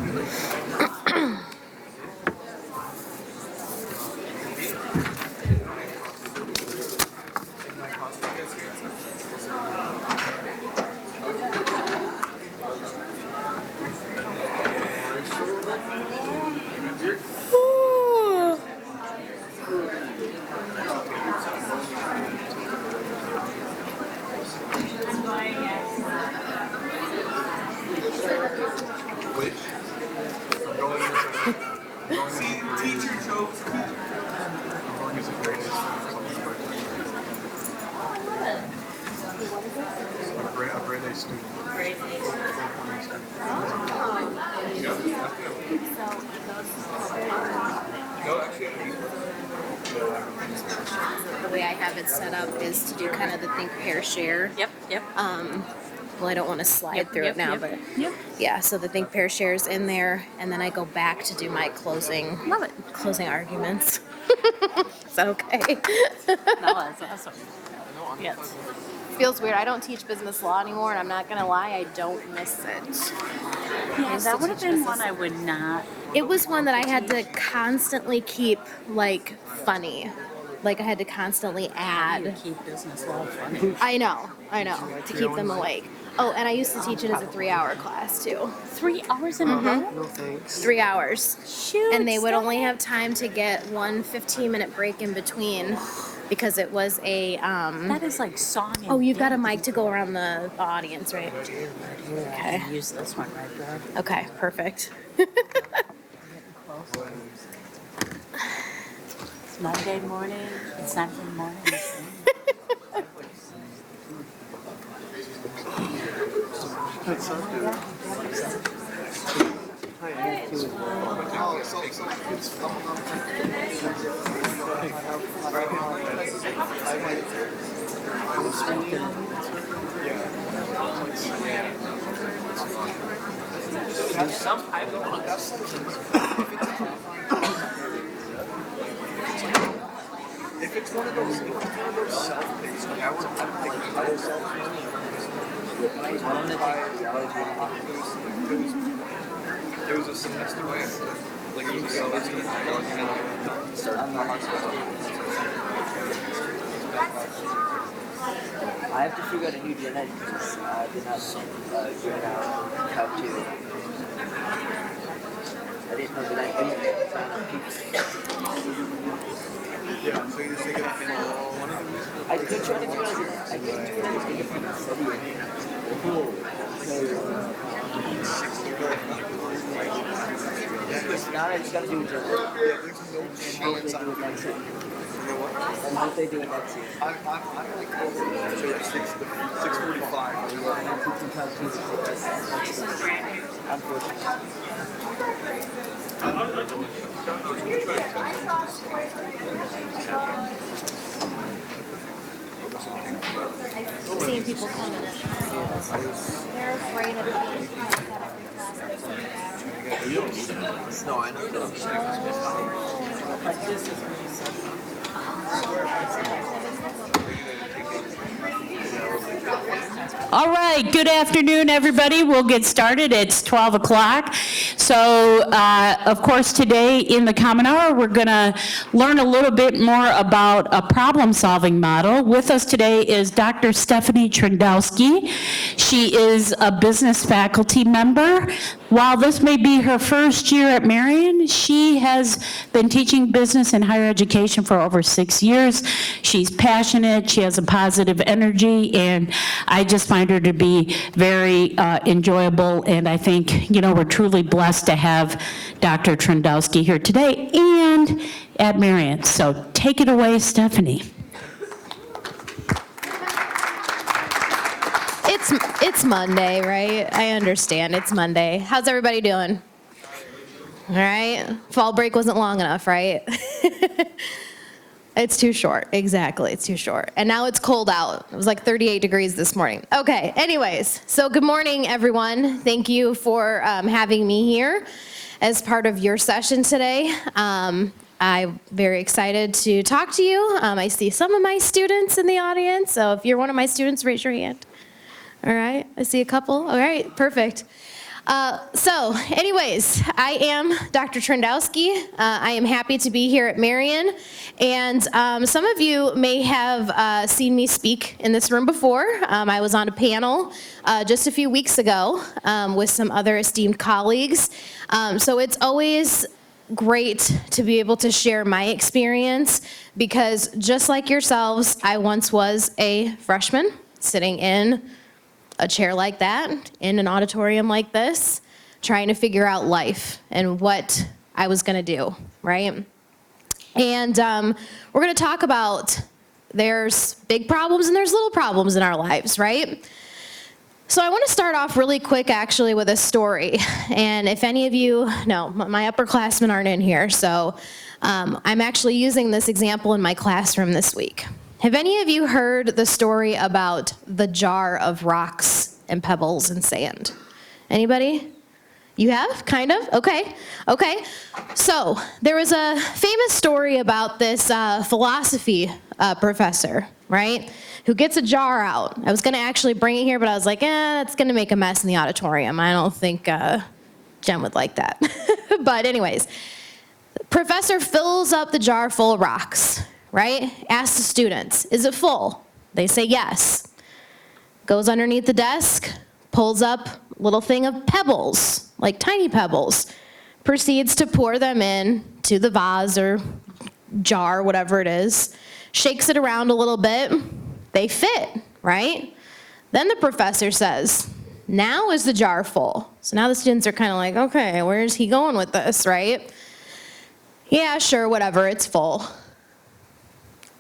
The way I have it set up is to do kind of the think, pair, share. Yep. Well, I don't want to slide through it now, but yeah, so the think, pair, shares in there, and then I go back to do my closing arguments. Is that okay? No, that's awesome. Yes. Feels weird. I don't teach business law anymore, and I'm not going to lie, I don't miss it. Yeah, that would have been one I would not. It was one that I had to constantly keep, like, funny. Like, I had to constantly add. You keep business law funny. I know, to keep them awake. Oh, and I used to teach it as a 3-hour class, too. 3 hours in a row? No thanks. 3 hours. Shoot. And they would only have time to get one 15-minute break in between because it was a... That is like song and Oh, you've got a dance. mic to go around the audience, right? Okay. Use this one right there. Okay, perfect. It's Monday morning. It's Sunday morning. If it's one of those self-paced, I would think other there was a semester where like it was a semester I have to figure out a new genetic because I did not figure out how to. I didn't know that I could. Yeah, so you're thinking of one of the reasons. I could try to do it as I couldn't do it as an independent study. Now I just gotta do it. And hope they do it next year. And hope they do it next year. I'm like so like 6:45. Seeing people coming in. They're afraid of being No, I know. All right, good afternoon, everybody. We'll get started. It's 12 o'clock. So, of course, today in the Common Hour, we're going to learn a little bit more about a problem-solving model. With us today is Dr. Stephanie Trendowski. She is a business faculty member. While this may be her first year at Marian, she has been teaching business and higher education for over 6 years. She's passionate, she has a positive energy, and I just find her to be very enjoyable, and I think, we're truly blessed to have Dr. Trendowski here today and at Marian. So take it away, Stephanie. It's Monday, right? I understand. It's Monday. How's everybody doing? All right. Fall break wasn't long enough, right? It's too short. Exactly. It's too short. And now it's cold out. It was like 38 degrees this morning. Okay. Anyways, so good morning, everyone. Thank you for having me here as part of your session today. I'm very excited to talk to you. I see some of my students in the audience. So if you're one of my students, raise your hand. All right, I see a couple. All right, perfect. So anyways, I am Dr. Trendowski. I am happy to be here at Marian. And some of you may have seen me speak in this room before. I was on a panel just a few weeks ago with some other esteemed colleagues. So it's always great to be able to share my experience because just like yourselves, I once was a freshman sitting in a chair like that, in an auditorium like this, trying to figure out life and what I was gonna do, right? And we're gonna talk about there's big problems and there's little problems in our lives, right? So I want to start off really quick actually with a story. And if any of you, no, my upperclassmen aren't in here, so I'm actually using this example in my classroom this week. Have any of you heard the story about the jar of rocks and pebbles and sand? Anybody? You have? Kind of? Okay. Okay. So there was a famous story about this philosophy professor, right? Who gets a jar out. I was going to actually bring it here, but I was like, it's going to make a mess in the auditorium. I don't think Jen would like that. But anyways, the professor fills up the jar full of rocks, right? Asks the students, is it full? They say yes. Goes underneath the desk, pulls up a little thing of pebbles, like tiny pebbles, proceeds to pour them in to the vase or jar, whatever it is, shakes it around a little bit. They fit, right? Then the professor says, now is the jar full? So now the students are kind of like, okay, where's he going with this, Yeah, sure, whatever, it's full.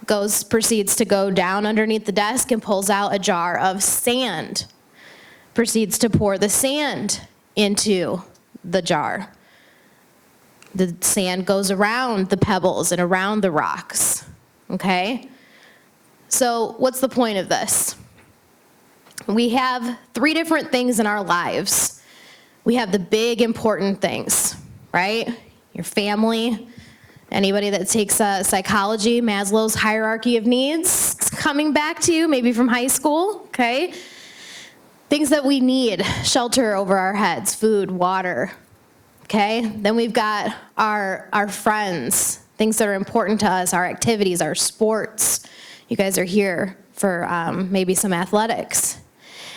Proceeds to go down underneath the desk and pulls out a jar of sand. Proceeds to pour the sand into the jar. The sand goes around the pebbles and around the rocks, okay? So what's the point of this? We have three different things in our lives. We have the big important things, right? Your family. Anybody that takes psychology, Maslow's hierarchy of needs, it's coming back to you, maybe from high school, okay? Things that we need, shelter over our heads, food, water, okay? Then we've got our friends, things that are important to us, our activities, our sports. You guys are here for maybe some athletics.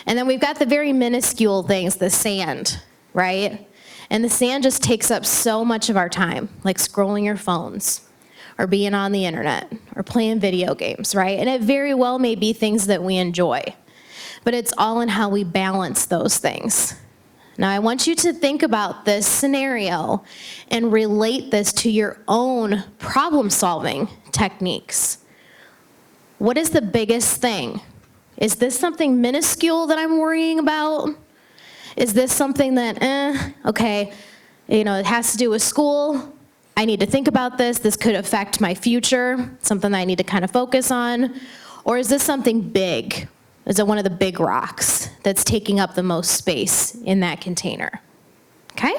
And then we've got the very minuscule things, the sand, right? And the sand just takes up so much of our time, like scrolling your phones, or being on the internet, or playing video games, right? And it very well may be things that we enjoy, but it's all in how we balance those things. Now, I want you to think about this scenario and relate this to your own problem-solving techniques. What is the biggest thing? Is this something minuscule that I'm worrying about? Is this something that, okay, it has to do with school. I need to think about this. This could affect my future, something that I need to kind of focus on. Or is this something big? Is it one of the big rocks that's taking up the most space in that container? Okay?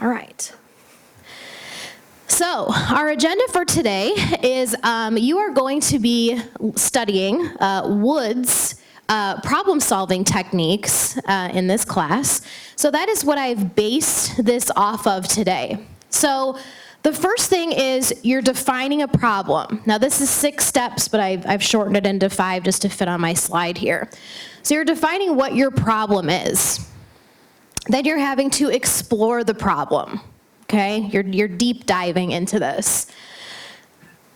All right. So our agenda for today is you are going to be studying Wood's problem-solving techniques in this class. So that is what I've based this off of today. So the first thing is you're defining a problem. Now this is 6 steps, but I've shortened it into 5 just to fit on my slide here. So you're defining what your problem is. Then you're having to explore the problem. Okay, you're deep diving into this.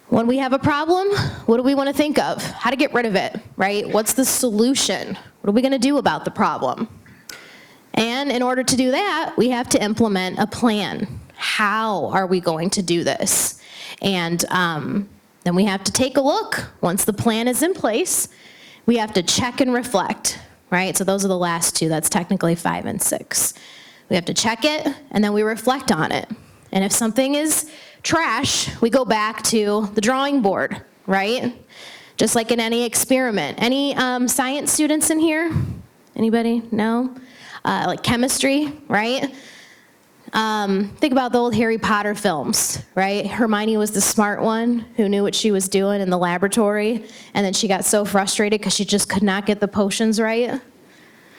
When we have a problem, what do we want to think of? How to get rid of it, right? What's the solution? What are we going to do about the problem? And in order to do that, we have to implement a plan. How are we going to do this? And then we have to take a look. Once the plan is in place, we have to check and reflect, right? So those are the last 2. That's technically 5 and 6. We have to check it, and then we reflect on it. And if something is trash, we go back to the drawing board, right? Just like in any experiment. Any science students in here? Anybody? No? Like chemistry, right? Think about the old Harry Potter films, right? Hermione was the smart one who knew what she was doing in the laboratory, and then she got so frustrated because she just could not get the potions right.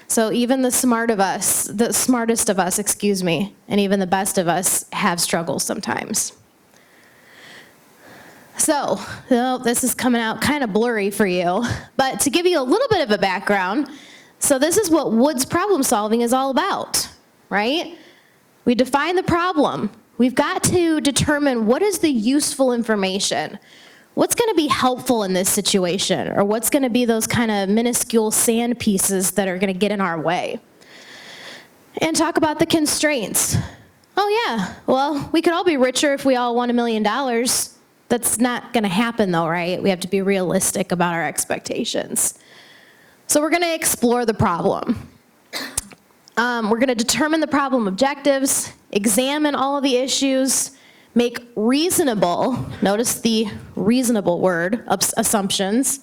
So even the smartest of us, excuse me, and even the best of us have struggles sometimes. So, this is coming out kind of blurry for you, but to give you a little bit of a background, so this is what Wood's problem solving is all about, right? We define the problem. We've got to determine what is the useful information. What's going to be helpful in this situation, or what's going to be those kind of minuscule sand pieces that are going to get in our way? And talk about the constraints. Oh yeah, well, we could all be richer if we all won $1 million. That's not going to happen though, right? We have to be realistic about our expectations. So we're going to explore the problem. We're going to determine the problem objectives, examine all of the issues, make reasonable, notice the reasonable word, assumptions,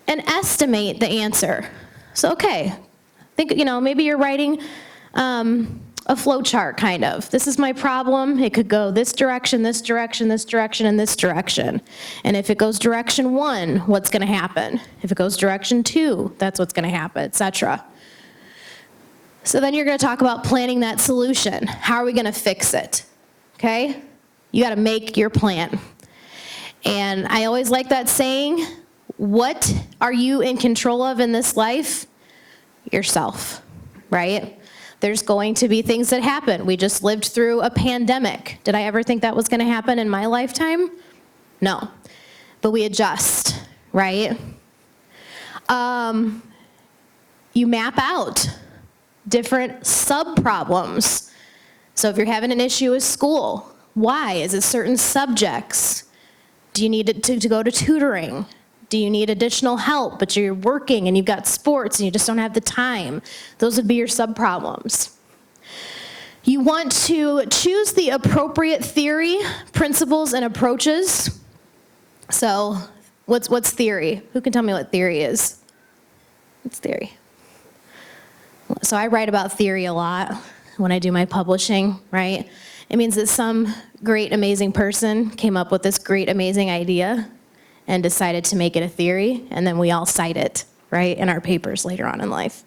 and estimate the answer. So, okay, think, maybe you're writing a flow chart, kind of. This is my problem. It could go this direction, this direction, this direction, and this direction. And if it goes direction 1, what's going to happen? If it goes direction 2, that's what's going to happen, etc. So then you're going to talk about planning that solution. How are we going to fix it? Okay? You got to make your plan. And I always like that saying, what are you in control of in this life? Yourself, right? There's going to be things that happen. We just lived through a pandemic. Did I ever think that was going to happen in my lifetime? No. But we adjust, right? You map out different sub-problems. So if you're having an issue with school, why? Is it certain subjects? Do you need to go to tutoring? Do you need additional help, but you're working and you've got sports and you just don't have the time? Those would be your sub-problems. You want to choose the appropriate theory, principles, and approaches. So what's theory? Who can tell me what theory is? What's theory? So I write about theory a lot when I do my publishing, right? It means that some great, amazing person came up with this great, amazing idea and decided to make it a theory, and then we all cite it, right, in our papers later on in life.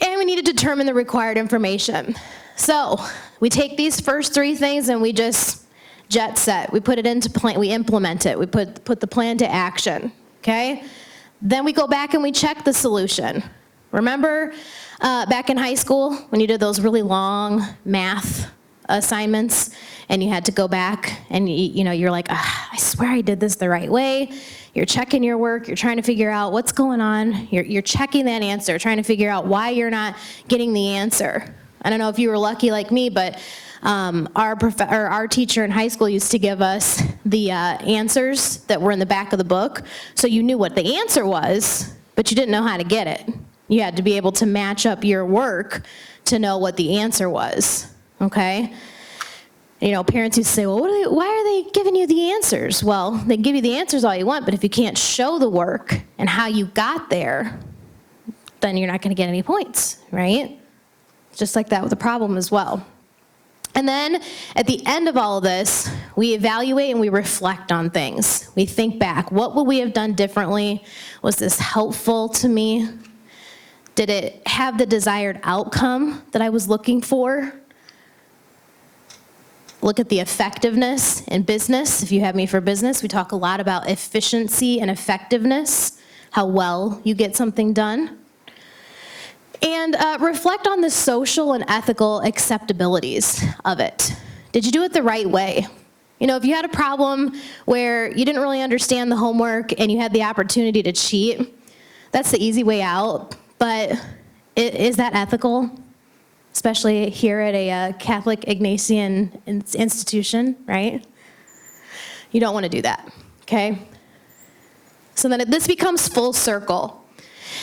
And we need to determine the required information. So we take these first 3 things and we just jet set. We put it into plan, we implement it. We put the plan to action, okay? Then we go back and we check the solution. Remember back in high school when you did those really long math assignments and you had to go back and you're like, I swear I did this the right way. You're checking your work, you're trying to figure out what's going on, you're checking that answer, trying to figure out why you're not getting the answer. I don't know if you were lucky like me, but our teacher in high school used to give us the answers that were in the back of the book, so you knew what the answer was, but you didn't know how to get it. You had to be able to match up your work to know what the answer was, okay? Parents used to say, well, why are they giving you the answers? Well, they give you the answers all you want, but if you can't show the work and how you got there, then you're not going to get any points, right? Just like that with the problem as well. And then at the end of all of this, we evaluate and we reflect on things. We think back, what would we have done differently? Was this helpful to me? Did it have the desired outcome that I was looking for? Look at the effectiveness in business. If you have me for business, we talk a lot about efficiency and effectiveness, how well you get something done. And reflect on the social and ethical acceptabilities of it. Did you do it the right way? If you had a problem where you didn't really understand the homework and you had the opportunity to cheat, that's the easy way out. But is that ethical? Especially here at a Catholic Ignatian institution, right? You don't want to do that, okay? So then this becomes full circle.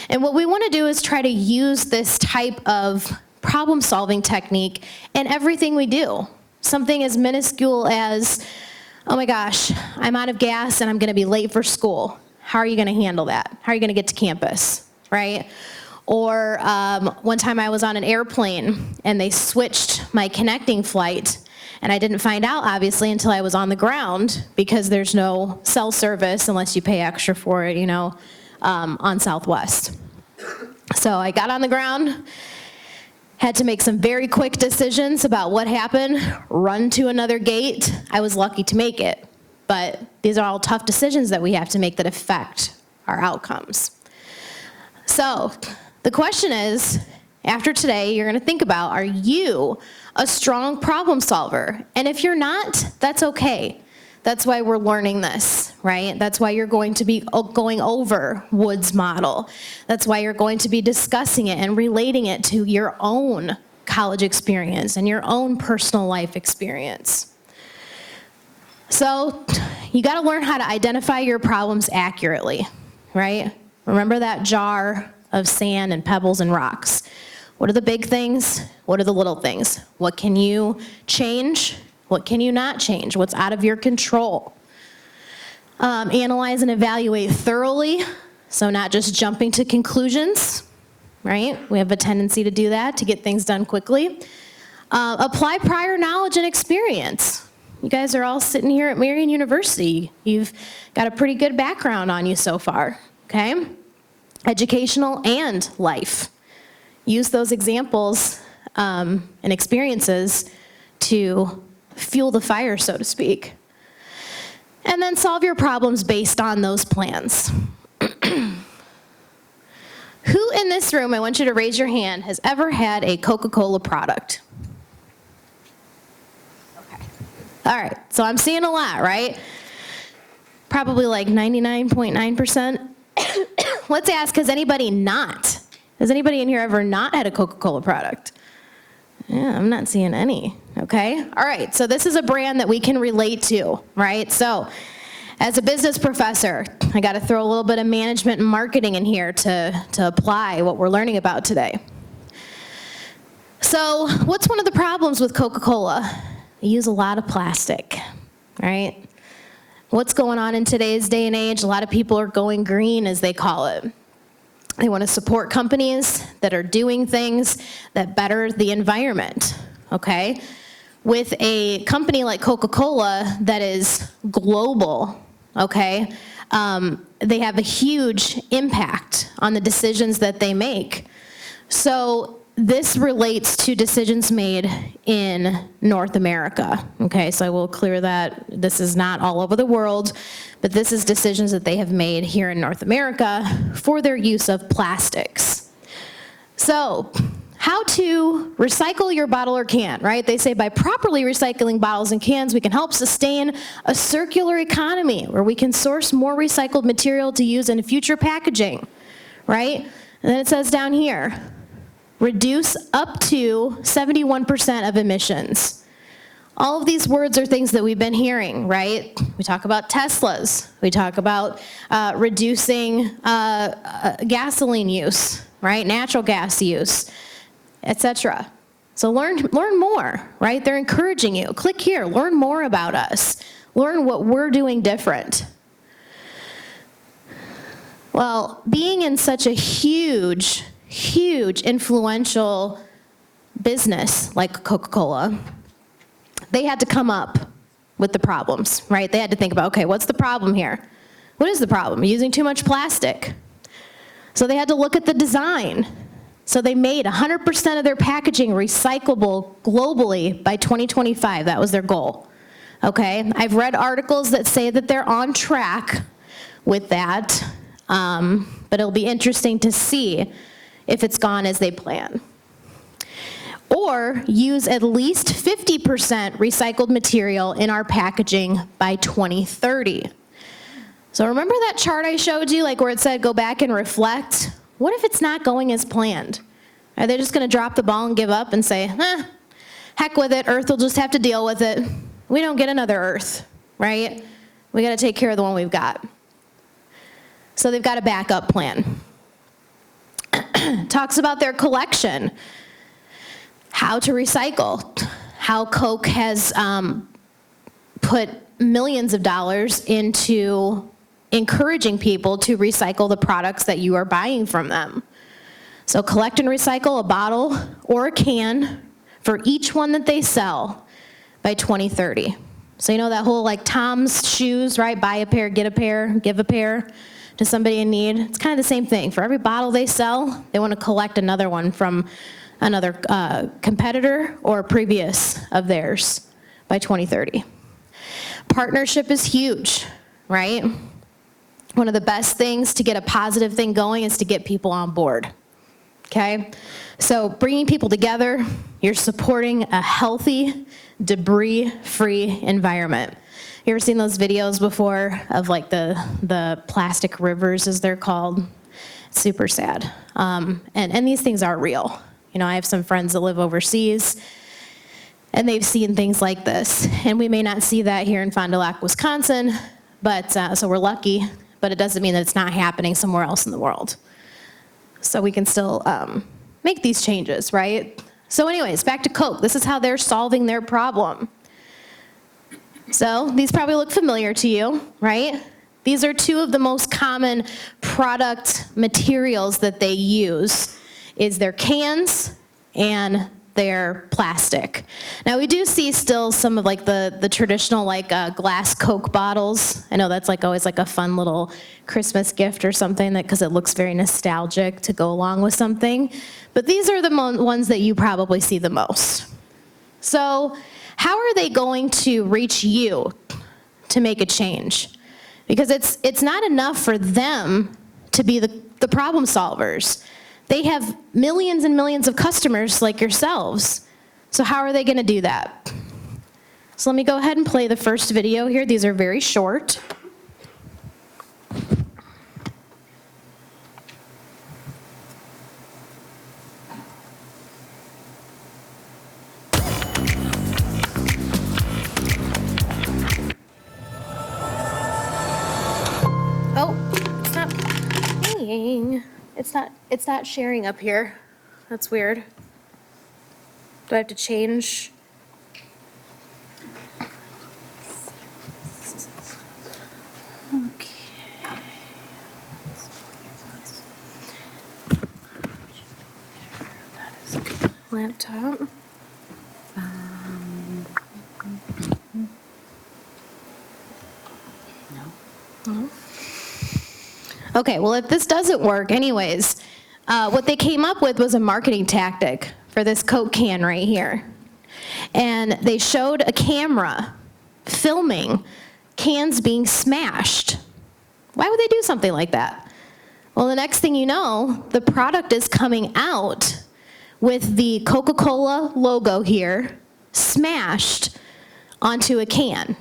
And what we want to do is try to use this type of problem-solving technique in everything we do. Something as minuscule as, oh my gosh, I'm out of gas and I'm going to be late for school. How are you going to handle that? How are you going to get to campus, right? Or one time I was on an airplane and they switched my connecting flight and I didn't find out obviously until I was on the ground because there's no cell service unless you pay extra for it, on Southwest. So I got on the ground, had to make some very quick decisions about what happened, run to another gate. I was lucky to make it, but these are all tough decisions that we have to make that affect our outcomes. So the question is, after today, you're going to think about, are you a strong problem solver? And if you're not, that's okay. That's why we're learning this, right? That's why you're going to be going over Wood's model. That's why you're going to be discussing it and relating it to your own college experience and your own personal life experience. So you got to learn how to identify your problems accurately, right? Remember that jar of sand and pebbles and rocks. What are the big things? What are the little things? What can you change? What can you not change? What's out of your control? Analyze and evaluate thoroughly, so not just jumping to conclusions, right? We have a tendency to do that, to get things done quickly. Apply prior knowledge and experience. You guys are all sitting here at Marian University. You've got a pretty good background on you so far, okay? Educational and life. Use those examples and experiences to fuel the fire, so to speak. And then solve your problems based on those plans. Who in this room, I want you to raise your hand, has ever had a Coca-Cola product? Okay. All right, so I'm seeing a lot, right? Probably like 99.9%. Let's ask, has anybody not? Has anybody in here ever not had a Coca-Cola product? Yeah, I'm not seeing any, okay? All right, so this is a brand that we can relate to, right? So as a business professor, I got to throw a little bit of management and marketing in here to apply what we're learning about today. So what's one of the problems with Coca-Cola? They use a lot of plastic, right? What's going on in today's day and age? A lot of people are going green, as they call it. They want to support companies that are doing things that better the environment, okay? With a company like Coca-Cola that is global, okay, they have a huge impact on the decisions that they make. So this relates to decisions made in North America, okay? So I will clear that this is not all over the world, but this is decisions that they have made here in North America for their use of plastics. So how to recycle your bottle or can, right? They say by properly recycling bottles and cans, we can help sustain a circular economy where we can source more recycled material to use in future packaging, right? And then it says down here, reduce up to 71% of emissions. All of these words are things that we've been hearing, right? We talk about Teslas. We talk about reducing gasoline use, right? Natural gas use, etc. So learn more, right? They're encouraging you. Click here, learn more about us. Learn what we're doing different. Well, being in such a huge influential business like Coca-Cola, they had to come up with the problems, right? They had to think about, okay, what's the problem here? What is the problem? Using too much plastic. So they had to look at the design. So they made 100% of their packaging recyclable globally by 2025. That was their goal, okay? I've read articles that say that they're on track with that, but it'll be interesting to see if it's gone as they plan. Or use at least 50% recycled material in our packaging by 2030. So remember that chart I showed you, like where it said go back and reflect? What if it's not going as planned? Are they just gonna drop the ball and give up and say, heck with it, Earth will just have to deal with it. We don't get another Earth, right? We gotta take care of the one we've got. So they've got a backup plan. Talks about their collection, how to recycle, how Coke has put millions of dollars into encouraging people to recycle the products that you are buying from them. So collect and recycle a bottle or a can for each one that they sell by 2030. So you know that whole like Tom's shoes, right? Buy a pair, get a pair, give a pair. to somebody in need. It's kind of the same thing. For every bottle they sell, they want to collect another one from another competitor or previous of theirs by 2030. Partnership is huge, right? One of the best things to get a positive thing going is to get people on board, okay? So bringing people together, you're supporting a healthy, debris-free environment. You ever seen those videos before of like the plastic rivers, as they're called? It's super sad. And these things are real. You know, I have some friends that live overseas, and they've seen things like this. And we may not see that here in Fond du Lac, Wisconsin, but so we're lucky, but it doesn't mean that it's not happening somewhere else in the world. So we can still make these changes, right? So anyways, back to Coke. This is how they're solving their problem. So these probably look familiar to you, right? These are two of the most common product materials that they use, is their cans and their plastic. Now we do see still some of like the traditional like glass Coke bottles. I know that's like always like a fun little Christmas gift or something, that because it looks very nostalgic to go along with something. But these are the ones that you probably see the most. So how are they going to reach you to make a change? Because it's not enough for them to be the problem solvers. They have millions and millions of customers like yourselves. So how are they going to do that? So let me go ahead and play the first video here. These are very short. Oh, it's not playing. It's not sharing up here. That's weird. Do I have to change? Okay. Laptop. No. Okay, well, if this doesn't work, anyways, what they came up with was a marketing tactic for this Coke can right here. And they showed a camera filming cans being smashed. Why would they do something like that? Well, the next thing you know, the product is coming out with the Coca-Cola logo here smashed onto a can,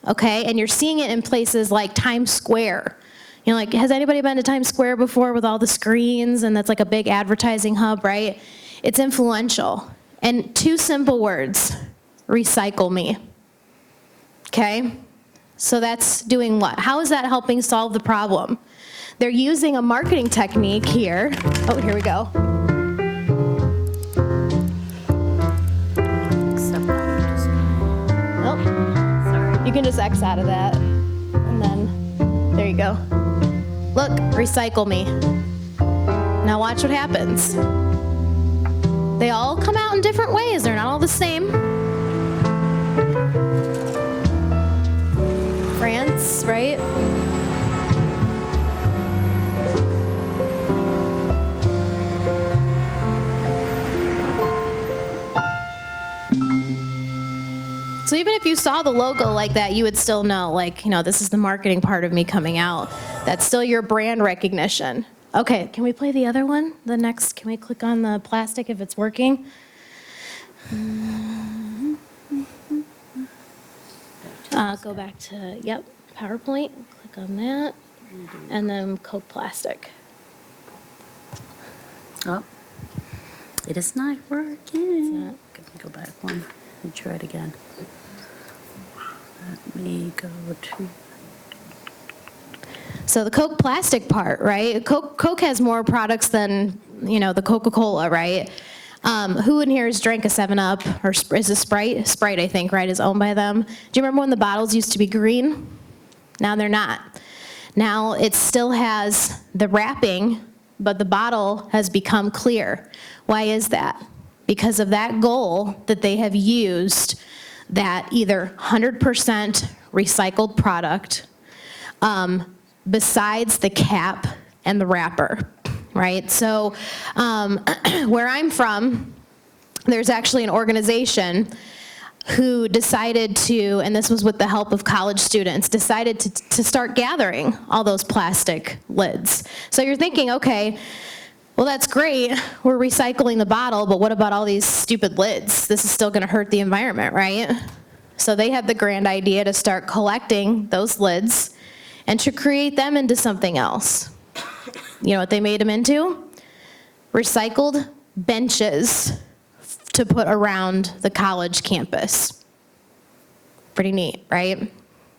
okay? And you're seeing it in places like Times Square. You know, like, has anybody been to Times Square before with all the screens, and that's like a big advertising hub, right? It's influential. And two simple words: recycle me. Okay? So that's doing what? How is that helping solve the problem? They're using a marketing technique here. Oh, here we go. Nope. Sorry. You can just X out of that. And then, there you go. Look, recycle me. Now watch what happens. They all come out in different ways. They're not all the same. France, right? So even if you saw the logo like that, you would still know, like, you know, this is the marketing part of me coming out. That's still your brand recognition. Okay, can we play the other one? The next, can we click on the plastic if it's working? Go back to, yep, PowerPoint, click on that, and then Coke plastic. Oh, it is not working. Let me go back one and try it again. Let me go to... So the Coke plastic part, right? Coke has more products than, you know, the Coca-Cola, right? Who in here has drank a 7-Up, or is it Sprite? Sprite, I think, right, is owned by them. Do you remember when the bottles used to be green? Now they're not. Now it still has the wrapping, but the bottle has become clear. Why is that? Because of that goal that they have used, that either 100% recycled product, besides the cap and the wrapper, right? So where I'm from, there's actually an organization who decided to, and this was with the help of college students, decided to start gathering all those plastic lids. So you're thinking, okay, well, that's great, we're recycling the bottle, but what about all these stupid lids? This is still gonna hurt the environment, right? So they had the grand idea to start collecting those lids and to create them into something else. You know what they made them into? Recycled benches to put around the college campus. Pretty neat, right?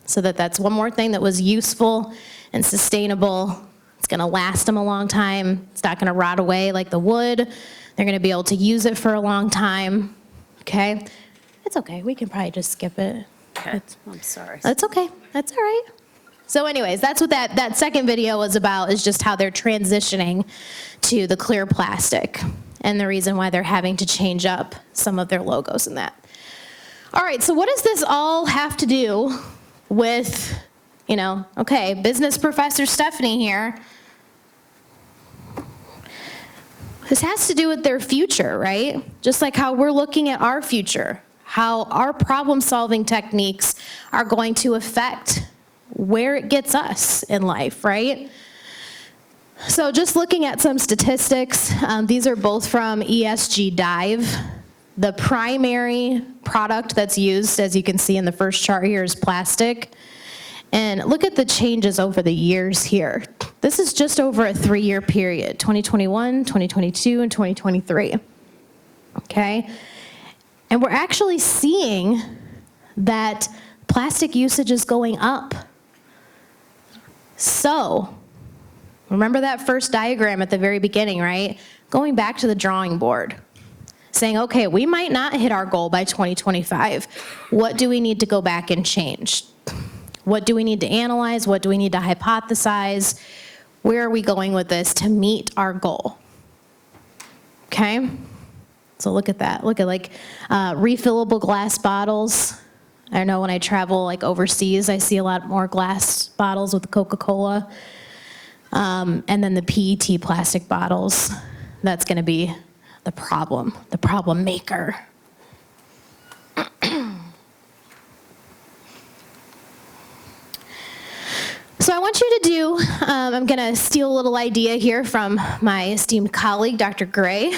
So that's one more thing that was useful and sustainable. It's gonna last them a long time. It's not gonna rot away like the wood. They're gonna be able to use it for a long time, okay? It's okay, we can probably just skip it. Okay, I'm sorry. That's okay, that's all right. So anyways, that's what that second video was about, is just how they're transitioning to the clear plastic and the reason why they're having to change up some of their logos and that. All right, so what does this all have to do with, okay, business professor Stephanie here. This has to do with their future, right? Just like how we're looking at our future, how our problem-solving techniques are going to affect where it gets us in life, right? So just looking at some statistics, these are both from ESG Dive. The primary product that's used, as you can see in the first chart here, is plastic. And look at the changes over the years here. This is just over a 3-year period, 2021, 2022, and 2023, okay? And we're actually seeing that plastic usage is going up. So, remember that first diagram at the very beginning, right? Going back to the drawing board, saying, okay, we might not hit our goal by 2025. What do we need to go back and change? What do we need to analyze? What do we need to hypothesize? Where are we going with this to meet our goal? Okay? So look at that. Look at refillable glass bottles. I know when I travel overseas, I see a lot more glass bottles with Coca-Cola. And then the PET plastic bottles. That's going to be the problem maker. So I want you to do, I'm going to steal a little idea here from my esteemed colleague, Dr. Gray,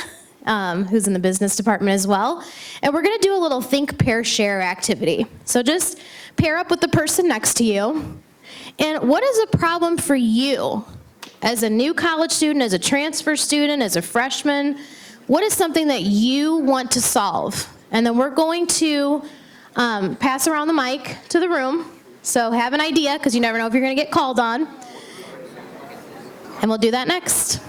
who's in the business department as well. And we're going to do a little think, pair, share activity. So just pair up with the person next to you. And what is a problem for you as a new college student, as a transfer student, as a freshman? What is something that you want to solve? And then we're going to pass around the mic to the room. So have an idea, because you never know if you're going to get called on. And we'll do that next.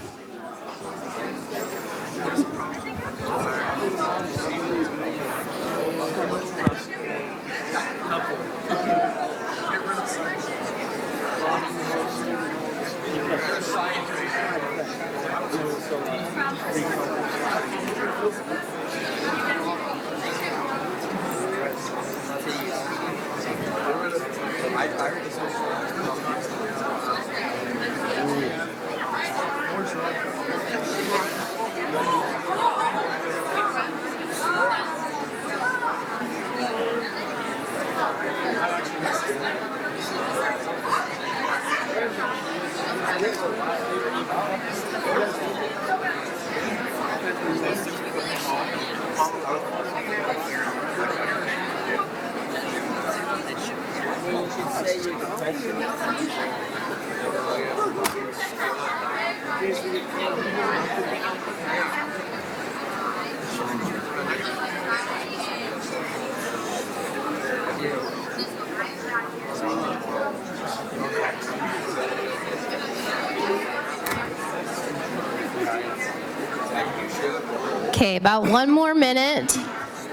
Okay, about 1 more minute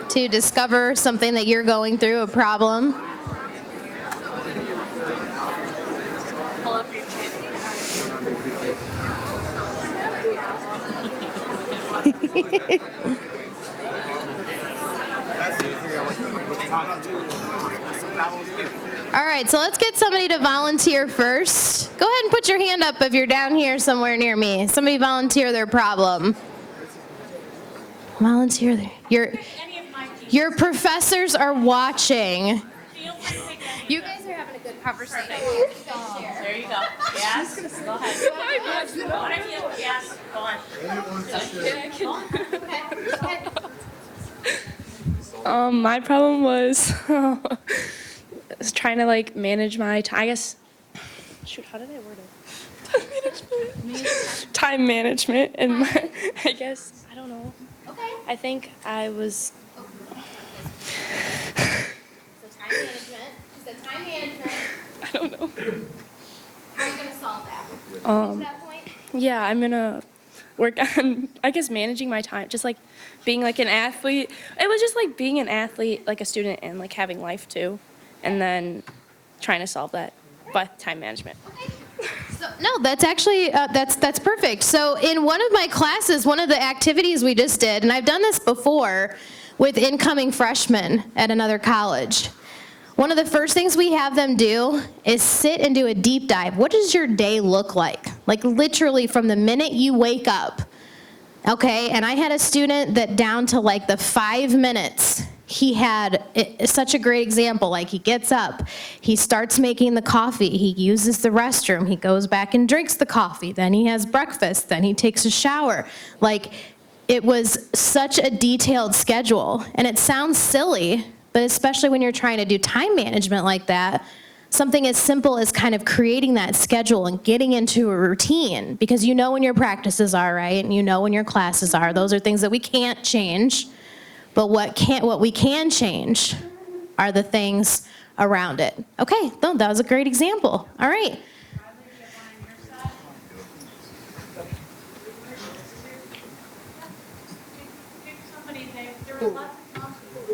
to discover something that you're going through, a problem. All right, so let's get somebody to volunteer first. Go ahead and put your hand up if you're down here somewhere near me. Somebody volunteer their problem. Volunteer. Your professors are watching. You guys are having a good conversation. There you go. Yes, go ahead. Whatever you, yes, go on. My problem was trying to like manage my time. I guess. Shoot, how did I word it? Time management, and I guess I don't know. Okay. I think I was. So time management. She said time management. I don't know. How are you going to solve that? To that point? Yeah, I'm gonna work on, I guess, managing my time. Just like being like an athlete. It was just like being an athlete, like a student, and like having life too, and then trying to solve that by time management. So, no, that's actually, that's perfect. So in one of my classes, one of the activities we just did, and I've done this before with incoming freshmen at another college, one of the first things we have them do is sit and do a deep dive. What does your day look like? Like literally from the minute you wake up, okay? And I had a student that down to like the 5 minutes, he had such a great example. Like he gets up, he starts making the coffee, he uses the restroom, he goes back and drinks the coffee, then he has breakfast, then he takes a shower. Like it was such a detailed schedule. And it sounds silly, but especially when you're trying to do time management like that, something as simple as kind of creating that schedule and getting into a routine, because you know when your practices are, right? And you know when your classes are. Those are things that we can't change. But what we can change are the things around it. Okay, no, that was a great example. All right.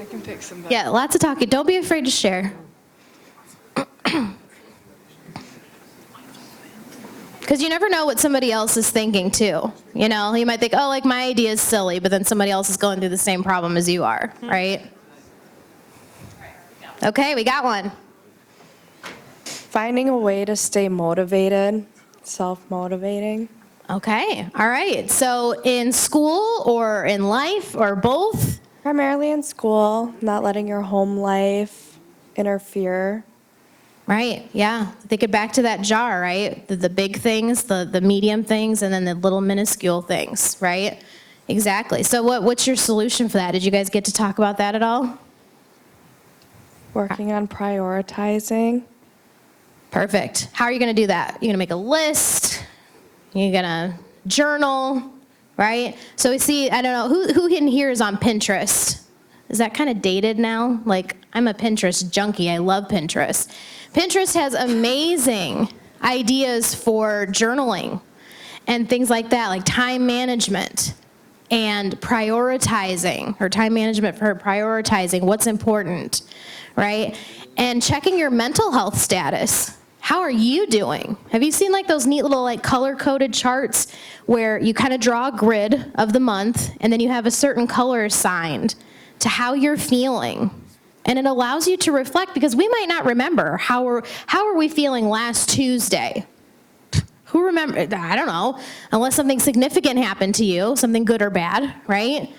I can pick somebody. Yeah, lots of talking. Don't be afraid to share. Because you never know what somebody else is thinking too. You know, you might think, oh, like my idea is silly, but then somebody else is going through the same problem as you are, right? Okay, we got one. Finding a way to stay motivated, self-motivating. Okay, all right. So in school or in life or both? Primarily in school, not letting your home life interfere. Right, yeah. Think it back to that jar, right? The big things, the medium things, and then the little minuscule things, right? Exactly. So what's your solution for that? Did you guys get to talk about that at all? Working on prioritizing. Perfect. How are you going to do that? You're going to make a list? You're going to journal, right? So we see, I don't know, who in here is on Pinterest? Is that kind of dated now? Like, I'm a Pinterest junkie. I love Pinterest. Pinterest has amazing ideas for journaling and things like that, like time management and prioritizing, or time management for prioritizing what's important, right? And checking your mental health status. How are you doing? Have you seen like those neat little like color-coded charts where you kind of draw a grid of the month and then you have a certain color assigned to how you're feeling? And it allows you to reflect, because we might not remember how are we feeling last Tuesday. Who remember? I don't know, unless something significant happened to you, something good or bad, right?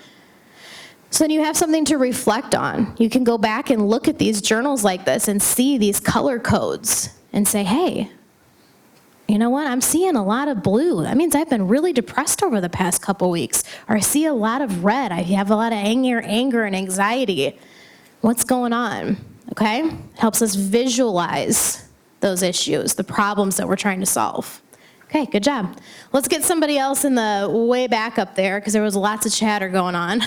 So then you have something to reflect on. You can go back and look at these journals like this and see these color codes and say, hey, you know what? I'm seeing a lot of blue. That means I've been really depressed over the past couple weeks. Or I see a lot of red. I have a lot of anger and anxiety. What's going on? Okay? Helps us visualize those issues, the problems that we're trying to solve. Okay, good job. Let's get somebody else in the way back up there, because there was lots of chatter going on.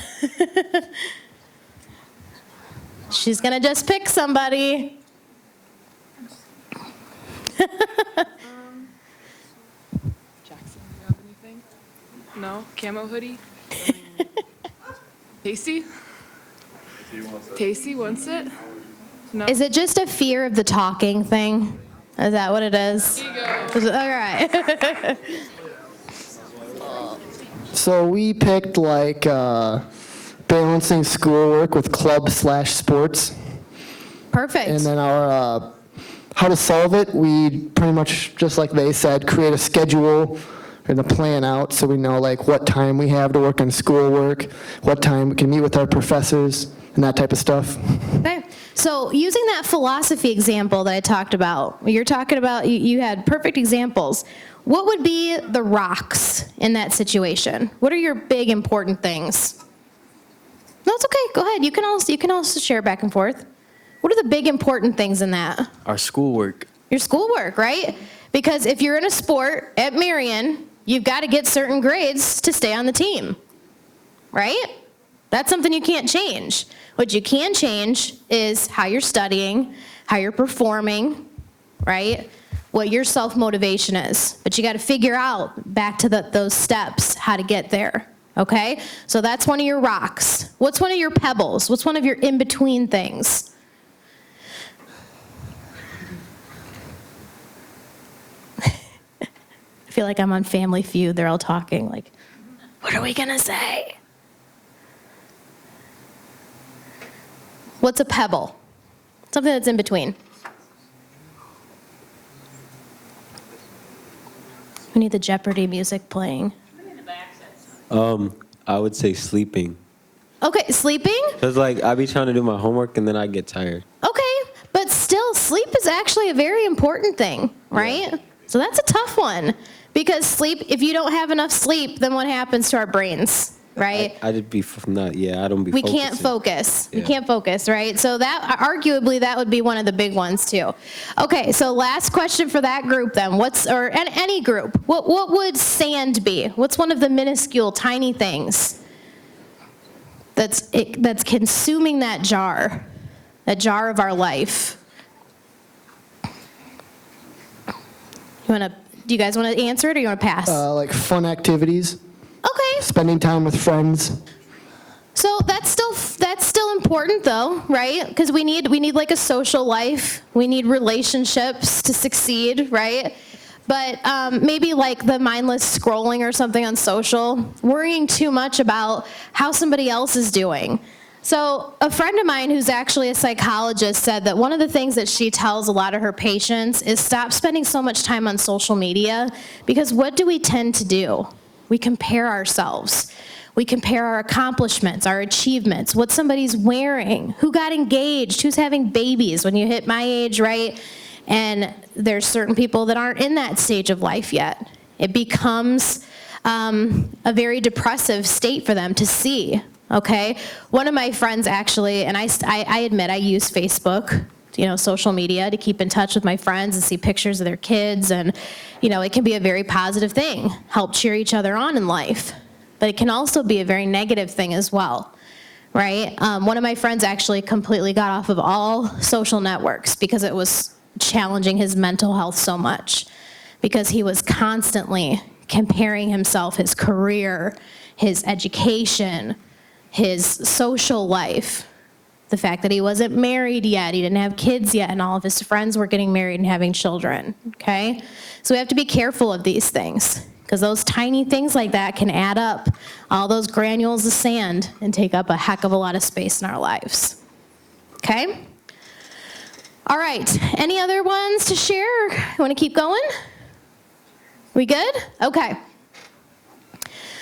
She's going to just pick somebody. Jackson, do you have anything? No? Camo hoodie? Casey? Casey wants it? No? Is it just a fear of the talking thing? Is that what it is? Here you go. Is it- all right. So we picked like balancing schoolwork with club/sports. Perfect. And then our how to solve it, we pretty much, just like they said, create a schedule and a plan out so we know like what time we have to work on schoolwork, what time we can meet with our professors, and that type of stuff. Okay, so using that philosophy example that I talked about, you're talking about, you had perfect examples. What would be the rocks in that situation? What are your big important things? No, it's okay, go ahead. You can also share back and forth. What are the big important things in that? Our schoolwork. Your schoolwork, right? Because if you're in a sport at Marian, you've got to get certain grades to stay on the team, right? That's something you can't change. What you can change is how you're studying, how you're performing, right? What your self-motivation is. But you got to figure out, back to those steps, how to get there, okay? So that's one of your rocks. What's one of your pebbles? What's one of your in-between things? I feel like I'm on Family Feud. They're all talking like, what are we going to say? What's a pebble? Something that's in between. We need the Jeopardy music playing. I would say sleeping. Okay, sleeping? Cause like I be trying to do my homework and then I get tired. Okay, but still, sleep is actually a very important thing, right? Yeah. So that's a tough one. Because sleep, if you don't have enough sleep, then what happens to our brains, right? I don't be We can't focus. Yeah. We can't focus, right? So that, arguably, that would be one of the big ones too. Okay, so last question for that group then. Or any group, what would sand be? What's one of the minuscule, tiny things that's consuming that jar of our life? Do you guys want to answer it, or you want to pass? Like fun activities, Okay. spending time with friends. So that's still important though, right? Because we need like a social life. We need relationships to succeed, right? But maybe like the mindless scrolling or something on social, worrying too much about how somebody else is doing. So a friend of mine who's actually a psychologist said that one of the things that she tells a lot of her patients is stop spending so much time on social media, because what do we tend to do? We compare ourselves. We compare our accomplishments, our achievements, what somebody's wearing, who got engaged, who's having babies when you hit my age, right? And there's certain people that aren't in that stage of life yet. It becomes a very depressive state for them to see. Okay, one of my friends actually, and I admit I use Facebook, social media to keep in touch with my friends and see pictures of their kids, and it can be a very positive thing, help cheer each other on in life, but it can also be a very negative thing as well, right? One of my friends actually completely got off of all social networks because it was challenging his mental health so much, because he was constantly comparing himself, his career, his education, his social life, the fact that he wasn't married yet, he didn't have kids yet, and all of his friends were getting married and having children, okay? So we have to be careful of these things, because those tiny things like that can add up, all those granules of sand, and take up a heck of a lot of space in our lives, okay? All right, any other ones to share? You want to keep going? We good? Okay.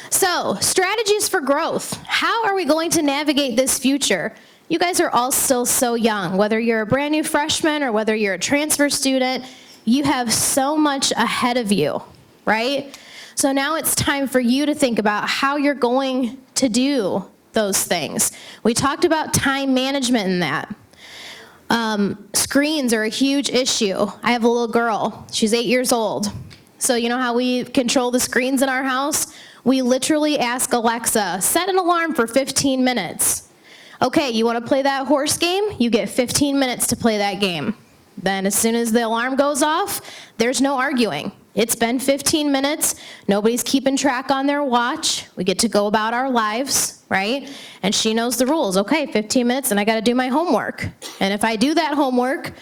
So, strategies for growth. How are we going to navigate this future? You guys are all still so young. Whether you're a brand new freshman or whether you're a transfer student, you have so much ahead of you, right? So now it's time for you to think about how you're going to do those things. We talked about time management in that. Screens are a huge issue. I have a little girl. She's 8 years old. So you know how we control the screens in our house? We literally ask Alexa, set an alarm for 15 minutes. Okay, you want to play that horse game? You get 15 minutes to play that game. Then as soon as the alarm goes off, there's no arguing. It's been 15 minutes. Nobody's keeping track on their watch. We get to go about our lives, right? And she knows the rules. Okay, 15 minutes and I got to do my homework. And if I do that homework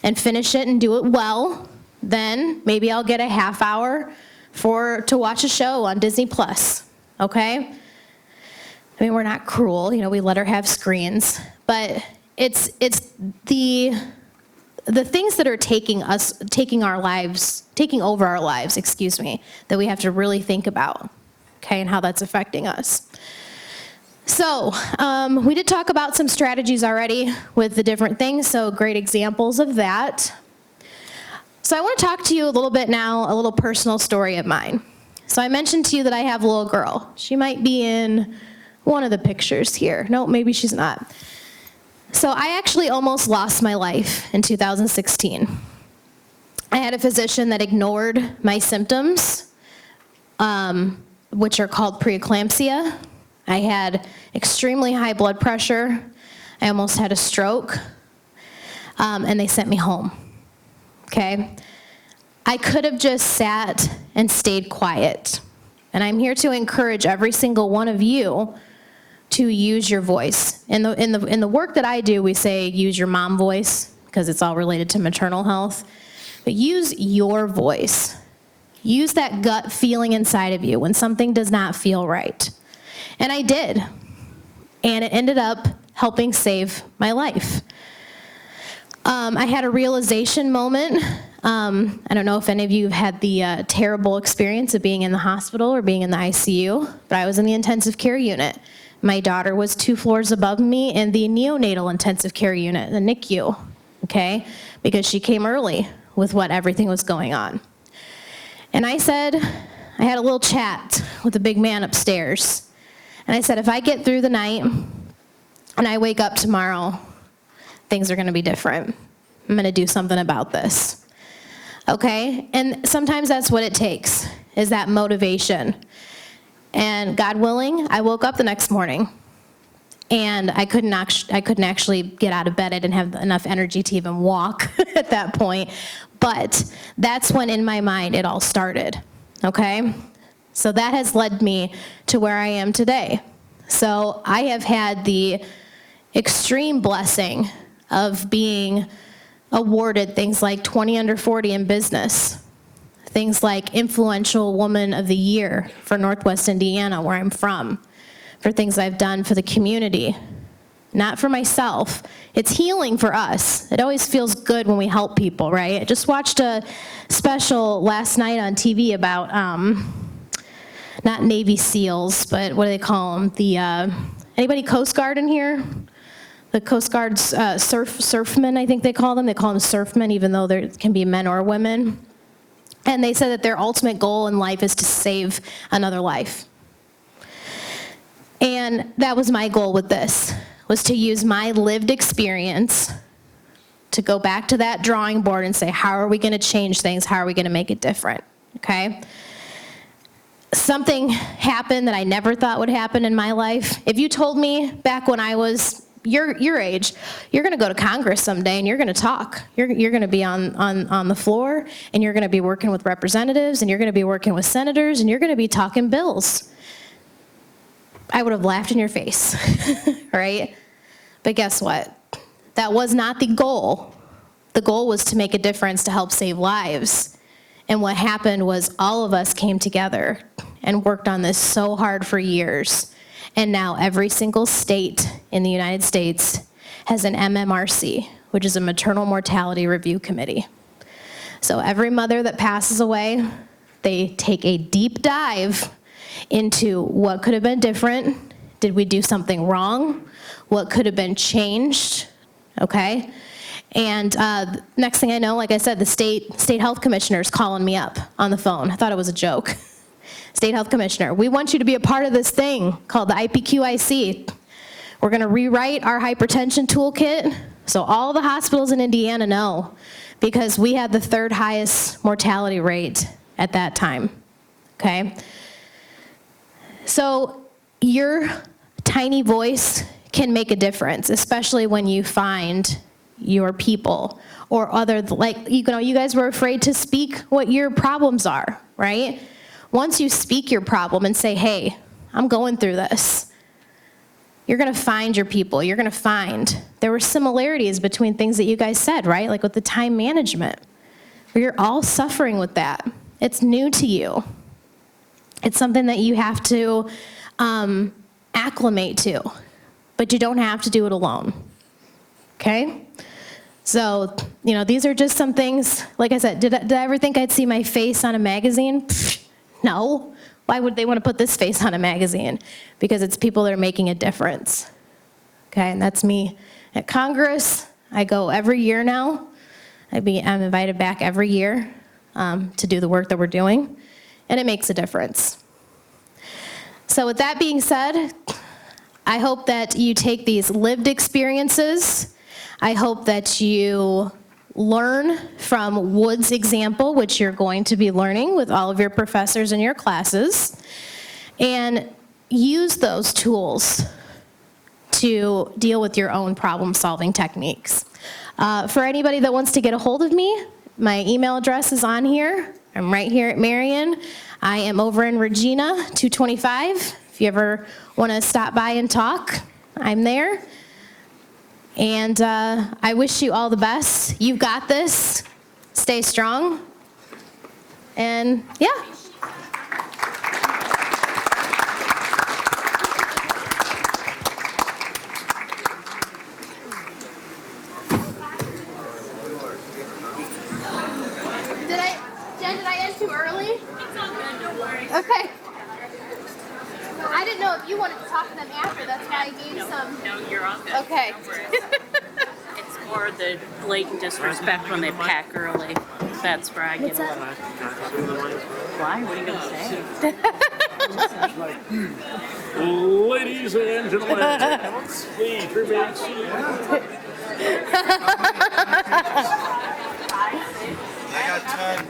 and finish it and do it well, then maybe I'll get a half hour to watch a show on Disney Plus, okay? I mean, we're not cruel, we let her have screens, but it's the the things that are taking over our lives, that we have to really think about, okay, and how that's affecting us. So, we did talk about some strategies already with the different things, so great examples of that. So I want to talk to you a little bit now, a little personal story of mine. So I mentioned to you that I have a little girl. She might be in one of the pictures here. No, maybe she's not. So I actually almost lost my life in 2016. I had a physician that ignored my symptoms, which are called preeclampsia. I had extremely high blood pressure. I almost had a stroke, and they sent me home, okay? I could have just sat and stayed quiet. And I'm here to encourage every single one of you to use your voice. In the work that I do, we say use your mom voice, because it's all related to maternal health. But use your voice. Use that gut feeling inside of you when something does not feel right. And I did. And it ended up helping save my life. I had a realization moment. I don't know if any of you have had the terrible experience of being in the hospital or being in the ICU, but I was in the intensive care unit. My daughter was 2 floors above me in the neonatal intensive care unit, the NICU, okay? Because she came early with what everything was going on. And I said, I had a little chat with the big man upstairs. And I said, if I get through the night and I wake up tomorrow, things are gonna be different. I'm gonna do something about this, okay? And sometimes that's what it takes, is that motivation. And God willing, I woke up the next morning and I couldn't actually get out of bed. I didn't have enough energy to even walk at that point. But that's when in my mind it all started, okay? So that has led me to where I am today. So I have had the extreme blessing of being awarded things like 20 under 40 in business, things like Influential Woman of the Year for Northwest Indiana, where I'm from, for things I've done for the community, not for myself. It's healing for us. It always feels good when we help people, right? I just watched a special last night on TV about, not Navy SEALs, but what do they call them? Anybody Coast Guard in here? The Coast Guard's surfmen, I think they call them. They call them surfmen, even though there can be men or women. And they said that their ultimate goal in life is to save another life. And that was my goal with this, was to use my lived experience to go back to that drawing board and say, how are we gonna change things? How are we gonna make it different, okay? Something happened that I never thought would happen in my life. If you told me back when I was your age, you're gonna go to Congress someday and you're gonna talk. You're gonna be on the floor and you're gonna be working with representatives and you're gonna be working with senators and you're gonna be talking bills. I would have laughed in your face, right? But guess what? That was not the goal. The goal was to make a difference, to help save lives. And what happened was all of us came together and worked on this so hard for years. And now every single state in the United States has an MMRC, which is a Maternal Mortality Review Committee. So every mother that passes away, they take a deep dive into what could have been different. Did we do something wrong? What could have been changed? Okay? And next thing I know, like I said, the state health commissioner is calling me up on the phone. I thought it was a joke. State health commissioner, we want you to be a part of this thing called the IPQIC. We're gonna rewrite our hypertension toolkit so all the hospitals in Indiana know, because we had the 3rd highest mortality rate at that time, okay? So your tiny voice can make a difference, especially when you find your people or other, like, you know, you guys were afraid to speak what your problems are, right? Once you speak your problem and say, hey, I'm going through this, you're gonna find your people. You're gonna find there were similarities between things that you guys said, right? Like with the time management, where you're all suffering with that. It's new to you. It's something that you have to acclimate to, but you don't have to do it alone, okay? So, these are just some things. Like I said, did I ever think I'd see my face on a magazine? Pfft, no. Why would they want to put this face on a magazine? Because it's people that are making a difference. Okay, and that's me at Congress. I go every year now. I'm invited back every year to do the work that we're doing, and it makes a difference. So with that being said, I hope that you take these lived experiences. I hope that you learn from Wood's example, which you're going to be learning with all of your professors in your classes, and use those tools to deal with your own problem-solving techniques. For anybody that wants to get a hold of me, my email address is on here. I'm right here at Marian. I am over in Regina, 225. If you ever want to stop by and talk, I'm there. And I wish you all the best. You've got this. Stay strong. And yeah. Jen, did I end too early? It's all good, don't worry. Okay. I didn't know if you wanted to talk to them after, that's why I gave some. No, you're all good. Okay. Don't worry. It's more the blatant disrespect when they pack early. That's where I get a little. Why? What are you gonna say? Ladies and gentlemen, please remain seated. I got 10.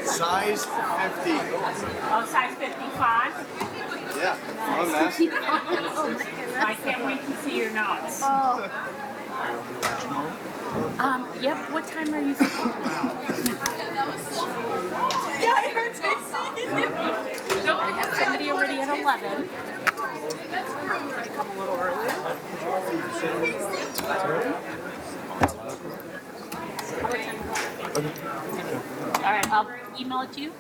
Size 50. Oh, size 55? Yeah, I'm asking. I can't wait to see your notes. Oh. Yep, what time are you thinking about? Yeah, I heard they say. I have somebody already at 11. Come a little early. All right, I'll email it to you.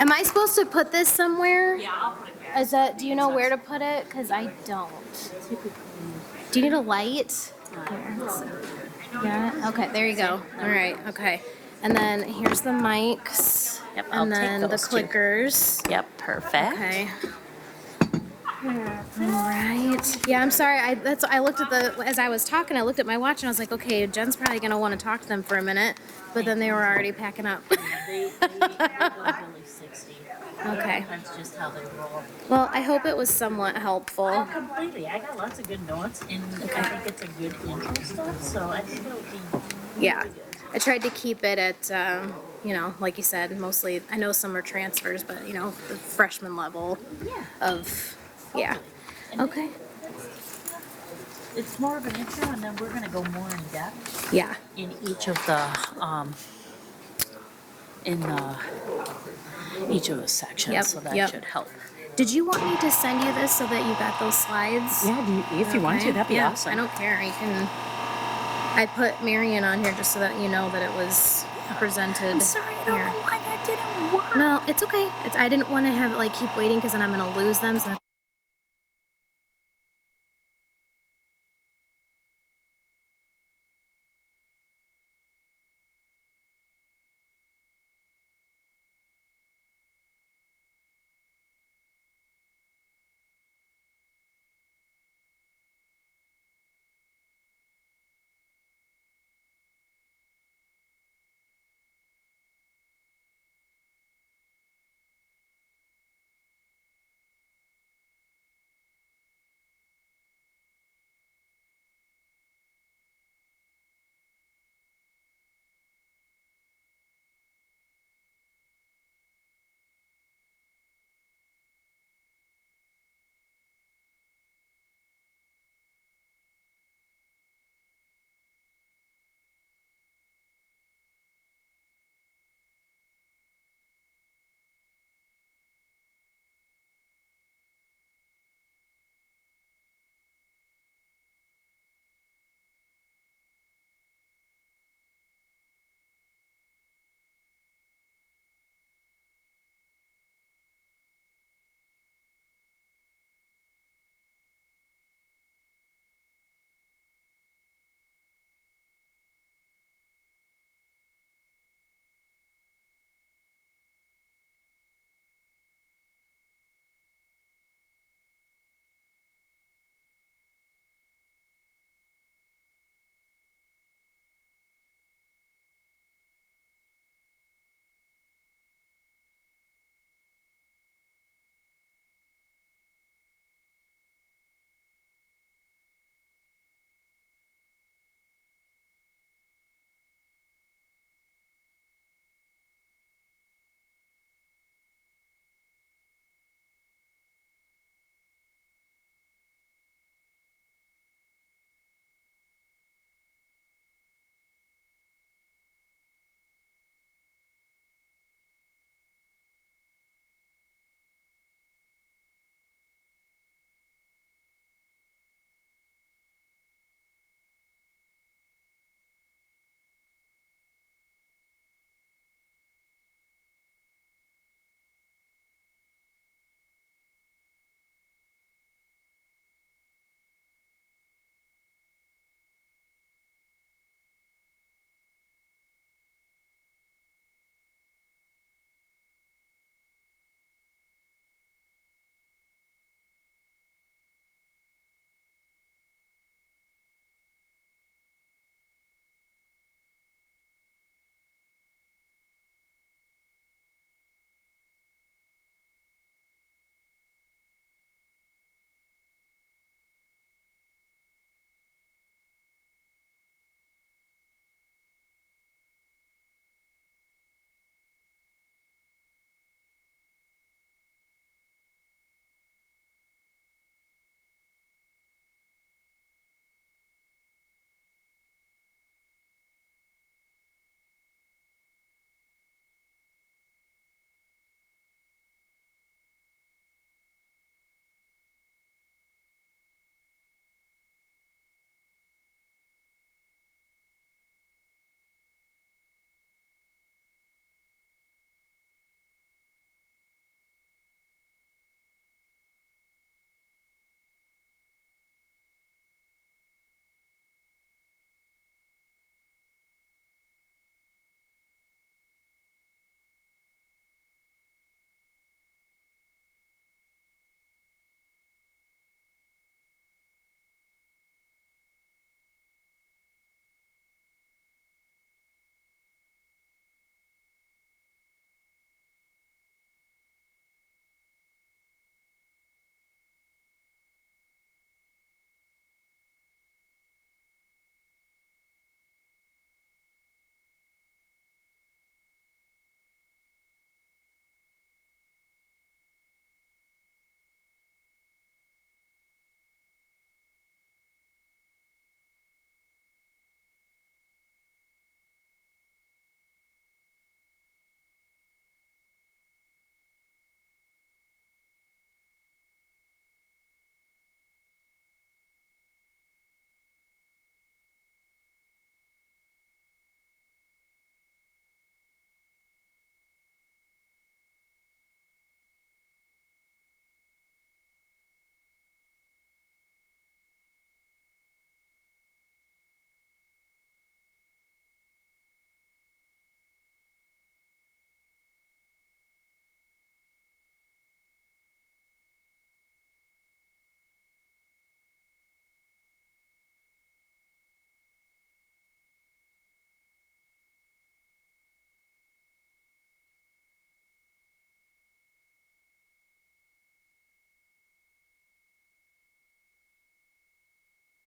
Am I supposed to put this somewhere? Yeah, I'll put it there. Is that, do you know where to put it? Because I don't. Do you need a light? Here, let's see. Yeah, okay, there you go. All right, okay. And then here's the mics. Yep, I'll And take then the those two. clickers. Yep, perfect. Okay. All right. Yeah, I'm sorry. I looked at as I was talking, I looked at my watch and I was like, okay, Jen's probably gonna want to talk to them for a minute, but then they were already packing up. They go really 60. Okay. That's just how they roll. Well, I hope it was somewhat helpful. Oh, completely. I got lots of good notes, and I think it's a good intro stuff, so I think it'll be Yeah. really good. I tried to keep it at, like you said, mostly, I know some are transfers, but, the freshman level Yeah. of, yeah. Okay. It's more of an intro, and then we're going to go more in depth Yeah. in each of the sections, Yep, so that yep. should help. Did you want me to send you this so that you got those slides? Yeah, if you want to, Okay. that'd be Yeah, awesome. I don't care. I put Marian on here just so that you know that it was presented. I'm sorry, I don't here. know why that didn't work. No, it's okay. I didn't want to have keep waiting because then I'm gonna lose them. So